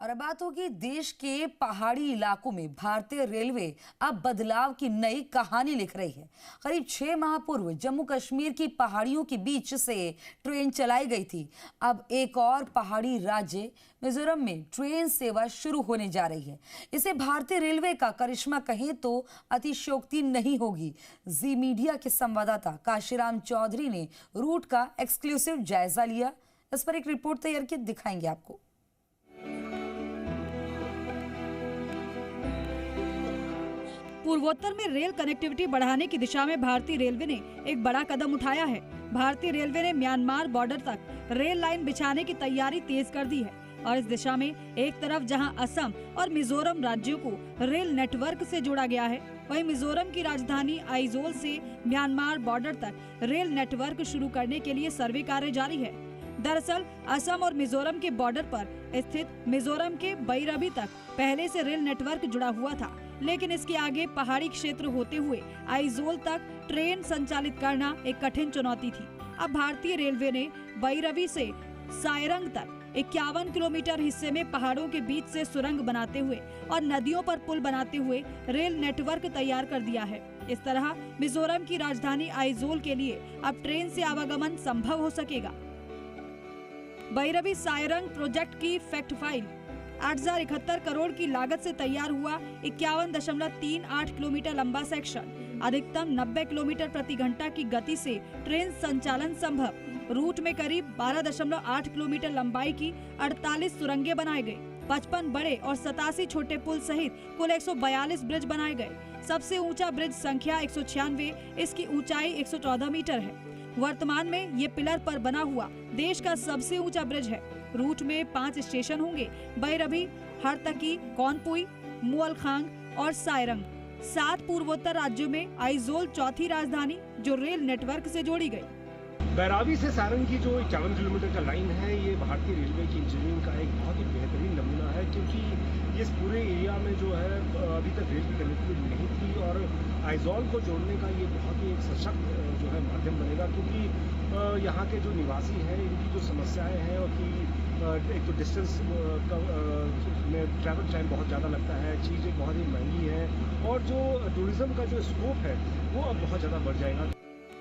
और अब बात होगी देश के पहाड़ी इलाकों में भारतीय रेलवे अब बदलाव की नई कहानी लिख रही है। करीब 6 माह पूर्व जम्मू कश्मीर की पहाड़ियों के बीच से ट्रेन चलाई गई थी। अब एक और पहाड़ी राज्य मिजोरम में ट्रेन सेवा शुरू होने जा रही है। इसे भारतीय रेलवे का करिश्मा कहें तो अतिशयोक्ति नहीं होगी। जी मीडिया के संवाददाता काशीराम चौधरी ने रूट का एक्सक्लूसिव जायजा लिया। इस पर एक रिपोर्ट तैयार की दिखाएंगे आपको। पूर्वोत्तर में रेल कनेक्टिविटी बढ़ाने की दिशा में भारतीय रेलवे ने एक बड़ा कदम उठाया है। भारतीय रेलवे ने म्यांमार बॉर्डर तक रेल लाइन बिछाने की तैयारी तेज कर दी है और इस दिशा में एक तरफ जहां असम और मिजोरम राज्यों को रेल नेटवर्क से जोड़ा गया है, वहीं मिजोरम की राजधानी आइजोल से म्यांमार बॉर्डर तक रेल नेटवर्क शुरू करने के लिए सर्वे कार्य जारी है। दरअसल असम और मिजोरम के बॉर्डर पर स्थित मिजोरम के बैरबी तक पहले से रेल नेटवर्क जुड़ा हुआ था, लेकिन इसके आगे पहाड़ी क्षेत्र होते हुए आइजोल तक ट्रेन संचालित करना एक कठिन चुनौती थी। अब भारतीय रेलवे ने बैरबी से सायरंग तक 51 किलोमीटर हिस्से में पहाड़ों के बीच से सुरंग बनाते हुए और नदियों पर पुल बनाते हुए रेल नेटवर्क तैयार कर दिया है। इस तरह मिजोरम की राजधानी आइजोल के लिए अब ट्रेन से आवागमन संभव हो सकेगा। बैरबी सायरंग प्रोजेक्ट की फैक्ट फाइल 8071 करोड़ की लागत से तैयार हुआ 51.38 किलोमीटर लंबा सेक्शन, अधिकतम 90 किलोमीटर प्रति घंटा की गति से ट्रेन संचालन संभव। रूट में करीब 12.8 किलोमीटर लंबाई की 48 सुरंगें बनाए गए, 55 बड़े और 87 छोटे पुल सहित कुल 142 ब्रिज बनाए गए। सबसे ऊंचा ब्रिज संख्या 196, इसकी ऊंचाई 114 मीटर है। वर्तमान में ये पिलर पर बना हुआ देश का सबसे ऊंचा ब्रिज है। रूट में 5 स्टेशन होंगे: बैरबी, हरतकी, कौनपुई, मुअलखांग और सायरंग। 7 पूर्वोत्तर राज्यों में आइजोल चौथी राजधानी जो रेल नेटवर्क से जोड़ी गई। बैराबी से सारंग की जो 51 किलोमीटर का लाइन है, ये भारतीय रेलवे की इंजीनियरिंग का एक बहुत ही बेहतरीन नमूना है, क्योंकि इस पूरे एरिया में जो है अभी तक रेल की कनेक्टिविटी नहीं थी और आइजोल को जोड़ने का ये बहुत ही एक सशक्त जो है माध्यम बनेगा, क्योंकि यहाँ के जो निवासी हैं इनकी जो समस्याएं हैं और कि एक तो डिस्टेंस में ट्रैवल टाइम बहुत ज़्यादा लगता है, चीज़ें बहुत ही महंगी हैं और जो टूरिज्म का जो स्कोप है वो अब बहुत ज़्यादा बढ़ जाएगा।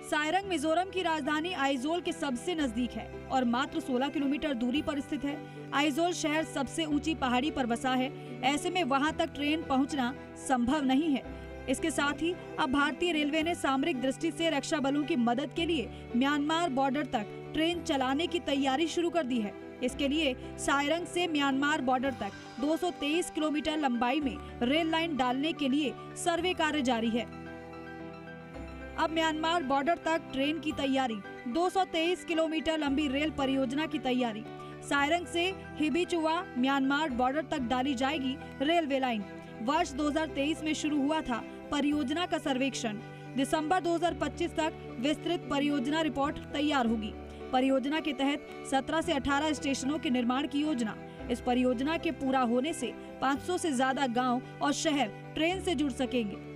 सायरंग मिजोरम की राजधानी आइजोल के सबसे नजदीक है और मात्र 16 किलोमीटर दूरी पर स्थित है। आइजोल शहर सबसे ऊंची पहाड़ी पर बसा है, ऐसे में वहां तक ट्रेन पहुंचना संभव नहीं है। इसके साथ ही अब भारतीय रेलवे ने सामरिक दृष्टि से रक्षा बलों की मदद के लिए म्यांमार बॉर्डर तक ट्रेन चलाने की तैयारी शुरू कर दी है। इसके लिए सायरंग से म्यांमार बॉर्डर तक 223 किलोमीटर लंबाई में रेल लाइन डालने के लिए सर्वे कार्य जारी है। अब म्यांमार बॉर्डर तक ट्रेन की तैयारी, 223 किलोमीटर लंबी रेल परियोजना की तैयारी। सायरंग से हिबिचुआ म्यांमार बॉर्डर तक डाली जाएगी रेलवे लाइन। वर्ष 2023 में शुरू हुआ था परियोजना का सर्वेक्षण। दिसंबर 2025 तक विस्तृत परियोजना रिपोर्ट तैयार होगी। परियोजना के तहत 17 से 18 स्टेशनों के निर्माण की योजना। इस परियोजना के पूरा होने से 500 से ज्यादा गांव और शहर ट्रेन से जुड़ सकेंगे।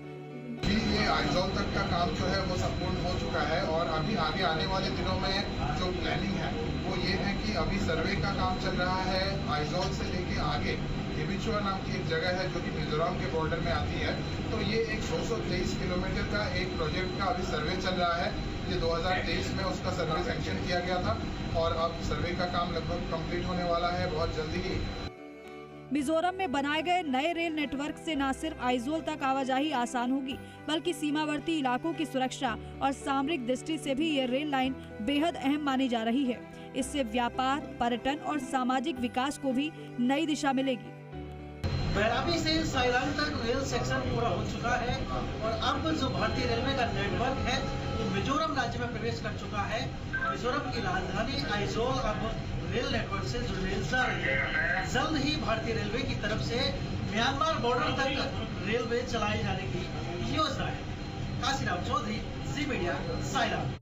ये आइजोल तक का काम जो है वो संपूर्ण हो चुका है और अभी आगे आने वाले दिनों में जो प्लानिंग है वो ये है कि अभी सर्वे का काम चल रहा है। आइजोल से लेके आगे हिबिचुआ नाम की एक जगह है जो कि मिजोरम के बॉर्डर में आती है, तो ये एक 223 किलोमीटर का एक प्रोजेक्ट का अभी सर्वे चल रहा है। ये 2023 में उसका सर्वे सैंक्शन किया गया था और अब सर्वे का काम लगभग कंप्लीट होने वाला है बहुत जल्दी ही। मिजोरम में बनाए गए नए रेल नेटवर्क से न सिर्फ आइजोल तक आवाजाही आसान होगी, बल्कि सीमावर्ती इलाकों की सुरक्षा और सामरिक दृष्टि से भी ये रेल लाइन बेहद अहम मानी जा रही है। इससे व्यापार, पर्यटन और सामाजिक विकास को भी नई दिशा मिलेगी। बैराबी से सायरंग तक रेल सेक्शन पूरा हो चुका है और अब जो भारतीय रेलवे का नेटवर्क है वो मिजोरम राज्य में प्रवेश कर चुका है। मिजोरम की राजधानी आइजोल अब रेल नेटवर्क से जुड़ने जा रही है। जल्द ही भारतीय रेलवे की तरफ से म्यांमार बॉर्डर तक रेलवे चलाई जाने की योजना है। काशीराम चौधरी, जी मीडिया, सायरंग।